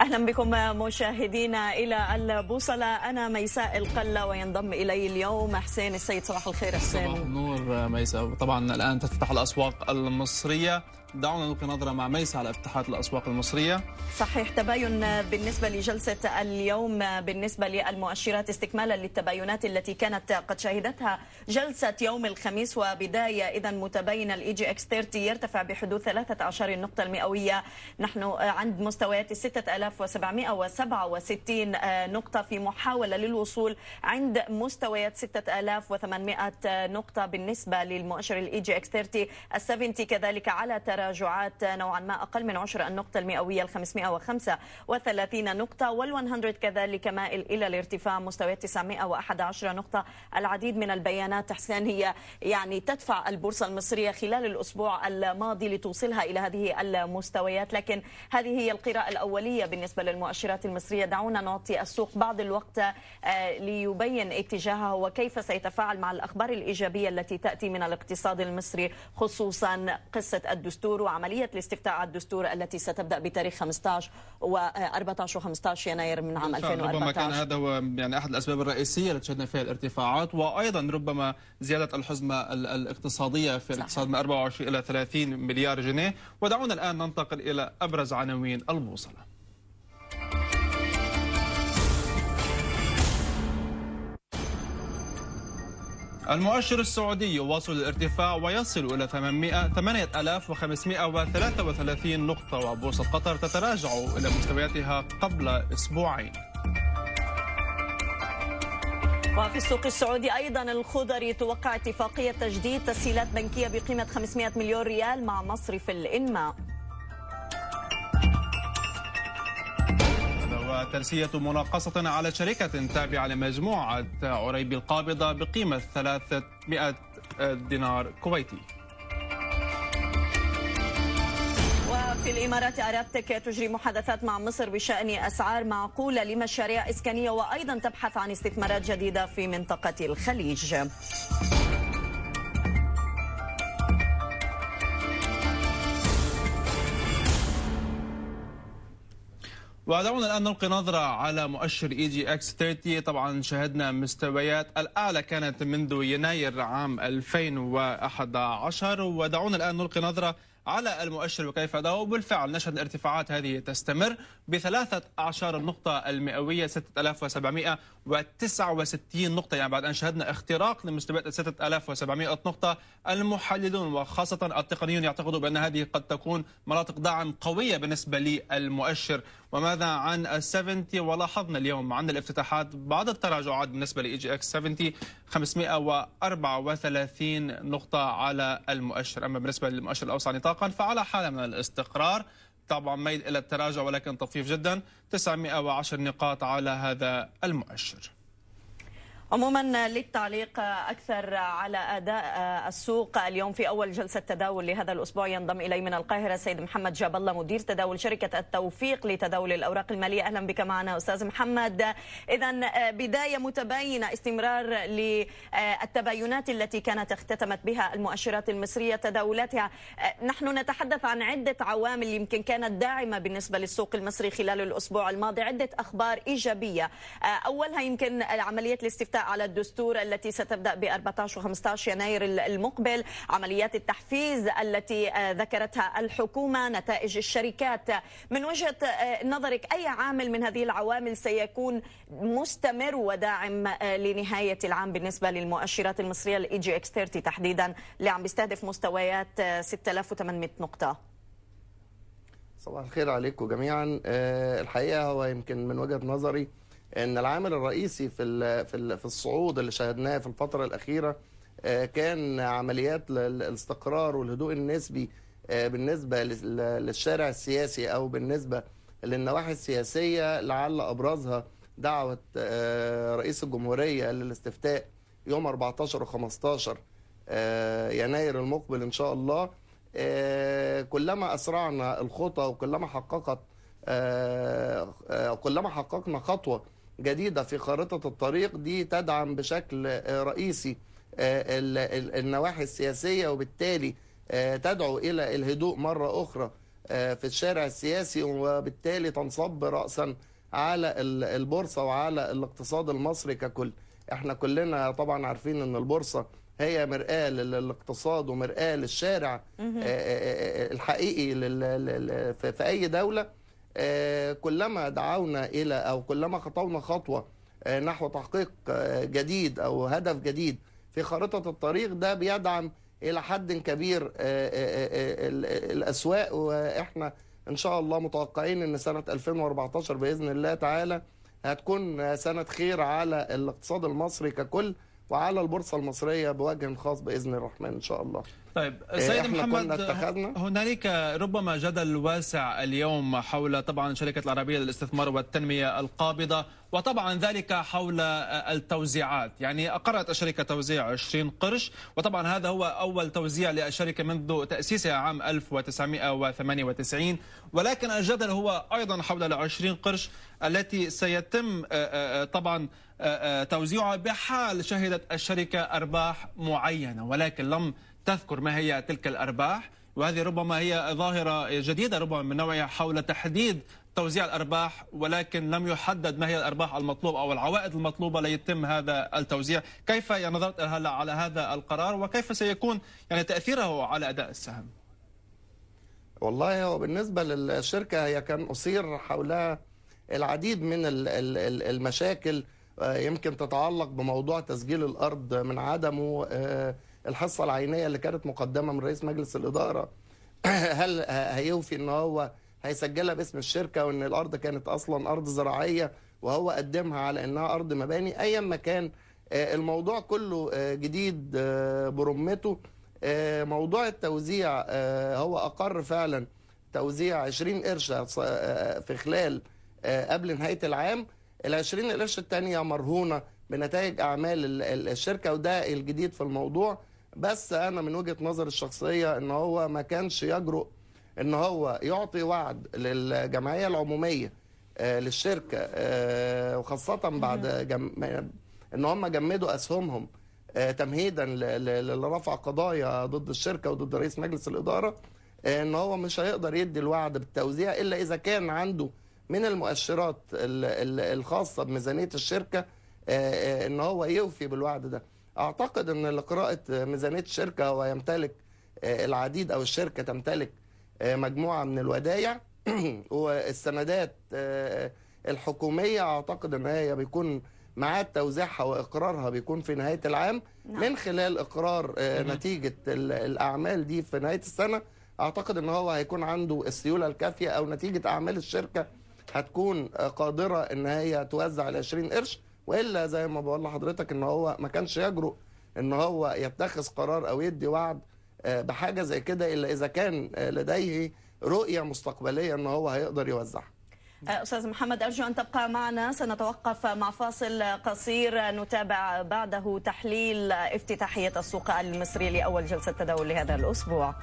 أهلا بكم مشاهدينا إلى البوصلة. أنا ميساء القلة وينضم إلي اليوم حسين السيد. صباح الخير حسين. صباح النور ميساء. طبعا الآن تفتح الأسواق المصرية، دعونا نلقي نظرة مع ميساء على افتتاحات الأسواق المصرية. صحيح، تباين بالنسبة لجلسة اليوم بالنسبة للمؤشرات استكمالا للتباينات التي كانت قد شهدتها جلسة يوم الخميس، وبداية إذا متباين الإي جي إكس 30 يرتفع بحدود 13 النقطة المئوية. نحن عند مستويات 6767 نقطة في محاولة للوصول عند مستويات 6800 نقطة بالنسبة للمؤشر الإي جي إكس 30. ال70 كذلك على تراجعات نوعا ما أقل من 10 النقطة المئوية، 535 نقطة، وال100 كذلك مائل إلى الارتفاع، مستويات 911 نقطة. العديد من البيانات حسين هي يعني تدفع البورصة المصرية خلال الأسبوع الماضي لتوصلها إلى هذه المستويات، لكن هذه هي القراءة الأولية بالنسبة للمؤشرات المصرية. دعونا نعطي السوق بعض الوقت ليبين اتجاهه وكيف سيتفاعل مع الأخبار الإيجابية التي تأتي من الاقتصاد المصري، خصوصا قصة الدستور وعملية الاستفتاء على الدستور التي ستبدأ بتاريخ 15 و14 و15 يناير من عام 2014. ربما كان هذا هو يعني أحد الأسباب الرئيسية التي شهدنا فيها الارتفاعات، وأيضا ربما زيادة الحزمة الاقتصادية في الاقتصاد من 24 إلى 30 مليار جنيه. ودعونا الآن ننتقل إلى أبرز عناوين البوصلة. المؤشر السعودي يواصل الارتفاع ويصل إلى 8533 نقطة، وبورصة قطر تتراجع إلى مستوياتها قبل أسبوعين. وفي السوق السعودي أيضا الخضري توقع اتفاقية تجديد تسهيلات بنكية بقيمة 500 مليون ريال مع مصرف الإنماء. وترسية مناقصة على شركة تابعة لمجموعة عريبي القابضة بقيمة 300 دينار كويتي. وفي الإمارات أرابتك تجري محادثات مع مصر بشأن أسعار معقولة لمشاريع إسكانية، وأيضا تبحث عن استثمارات جديدة في منطقة الخليج. ودعونا الآن نلقي نظرة على مؤشر إي جي إكس 30. طبعا شهدنا مستويات الأعلى كانت منذ يناير عام 2011، ودعونا الآن نلقي نظرة على المؤشر وكيف أداءه. وبالفعل نشهد الارتفاعات هذه تستمر ب13 النقطة المئوية، 6769 نقطة، يعني بعد أن شهدنا اختراق لمستويات 6700 نقطة. المحللون وخاصة التقنيون يعتقدوا بأن هذه قد تكون مناطق دعم قوية بالنسبة للمؤشر. وماذا عن ال70؟ ولاحظنا اليوم عند الافتتاحات بعض التراجعات بالنسبة لإي جي إكس 70، 534 نقطة على المؤشر. أما بالنسبة للمؤشر الأوسع نطاقا فعلى حالة من الاستقرار، طبعا ميل إلى التراجع ولكن طفيف جدا، 910 نقاط على هذا المؤشر. عموما للتعليق أكثر على أداء السوق اليوم في أول جلسة تداول لهذا الأسبوع ينضم إلي من القاهرة السيد محمد جاب الله، مدير تداول شركة التوفيق لتداول الأوراق المالية. أهلا بك معنا أستاذ محمد. إذن بداية متباينة، استمرار للتباينات التي كانت اختتمت بها المؤشرات المصرية تداولاتها. نحن نتحدث عن عدة عوامل يمكن كانت داعمة بالنسبة للسوق المصري خلال الأسبوع الماضي، عدة أخبار إيجابية. أولها يمكن عملية الاستفتاء على الدستور التي ستبدأ ب 14 و15 يناير المقبل، عمليات التحفيز التي ذكرتها الحكومة، نتائج الشركات. من وجهة نظرك أي عامل من هذه العوامل سيكون مستمر وداعم لنهاية العام بالنسبة للمؤشرات المصرية الاي جي اكس 30 تحديدا اللي عم بيستهدف مستويات 6800 نقطة؟ صباح الخير عليكم جميعا. الحقيقة هو يمكن من وجهة نظري ان العامل الرئيسي في الصعود اللي شاهدناه في الفتره الاخيره كان عمليات الاستقرار والهدوء النسبي بالنسبه للشارع السياسي او بالنسبه للنواحي السياسيه، لعل ابرزها دعوه رئيس الجمهوريه للاستفتاء يوم 14 و15 يناير المقبل ان شاء الله. كلما اسرعنا الخطى وكلما حققنا خطوه جديدة في خارطة الطريق دي تدعم بشكل رئيسي النواحي السياسية، وبالتالي تدعو إلى الهدوء مرة أخرى في الشارع السياسي، وبالتالي تنصب رأسا على البورصة وعلى الاقتصاد المصري ككل. احنا كلنا طبعا عارفين ان البورصة هي مرآة للاقتصاد ومرآة للشارع الحقيقي في أي دولة. كلما دعونا إلى أو كلما خطونا خطوة نحو تحقيق جديد أو هدف جديد في خارطة الطريق، ده بيدعم إلى حد كبير الأسواق. وإحنا إن شاء الله متوقعين أن سنة 2014 بإذن الله تعالى هتكون سنة خير على الاقتصاد المصري ككل وعلى البورصة المصرية بوجه خاص بإذن الرحمن إن شاء الله. طيب سيد محمد، هنالك ربما جدل واسع اليوم حول طبعا الشركة العربية للاستثمار والتنمية القابضة، وطبعا ذلك حول التوزيعات. يعني أقرت الشركة توزيع 20 قرش، وطبعا هذا هو أول توزيع للشركة منذ تأسيسها عام 1998، ولكن الجدل هو أيضا حول 20 قرش التي سيتم طبعا توزيعها بحال شهدت الشركة أرباح معينة، ولكن لم تذكر ما هي تلك الأرباح. وهذه ربما هي ظاهرة جديدة ربما من نوعها حول تحديد توزيع الأرباح، ولكن لم يحدد ما هي الأرباح المطلوبة أو العوائد المطلوبة ليتم هذا التوزيع. كيف نظرت هلا على هذا القرار، وكيف سيكون يعني تأثيره على أداء السهم؟ والله هو بالنسبة للشركة هي كان أثير حولها العديد من المشاكل، يمكن تتعلق بموضوع تسجيل الأرض من عدمه، الحصة العينية اللي كانت مقدمة من رئيس مجلس الإدارة، هل هيوفي ان هو هيسجلها باسم الشركة وان الأرض كانت أصلا أرض زراعية وهو قدمها على انها أرض مباني. أيا ما كان الموضوع كله جديد برمته. موضوع التوزيع هو أقر فعلا توزيع 20 قرش في خلال قبل نهاية العام. ال20 قرش الثانية مرهونة بنتائج أعمال الشركة، وده الجديد في الموضوع. بس أنا من وجهة نظر الشخصية إن هو ما كانش يجرؤ إن هو يعطي وعد للجمعية العمومية للشركة، وخاصة بعد إن هم جمدوا أسهمهم تمهيدا لرفع قضايا ضد الشركة وضد رئيس مجلس الإدارة، إن هو مش هيقدر يدي الوعد بالتوزيع إلا إذا كان عنده من المؤشرات الخاصة بميزانية الشركة إن هو يوفي بالوعد ده. أعتقد أن لقراءة ميزانية الشركة هو يمتلك العديد أو الشركة تمتلك مجموعة من الودائع والسندات الحكومية. أعتقد أن هي بيكون ميعاد توزيعها وإقرارها بيكون في نهاية العام من خلال إقرار نتيجة الأعمال دي في نهاية السنة. أعتقد أن هو هيكون عنده السيولة الكافية أو نتيجة أعمال الشركة هتكون قادرة أن هي توزع ال20 قرش، وإلا زي ما بقول لحضرتك أن هو ما كانش يجرؤ أن هو يتخذ قرار أو يدي وعد بحاجة زي كده إلا إذا كان لديه رؤية مستقبلية أن هو هيقدر يوزعها. أستاذ محمد أرجو أن تبقى معنا، سنتوقف مع فاصل قصير نتابع بعده تحليل افتتاحية السوق المصري لأول جلسة تداول لهذا الأسبوع.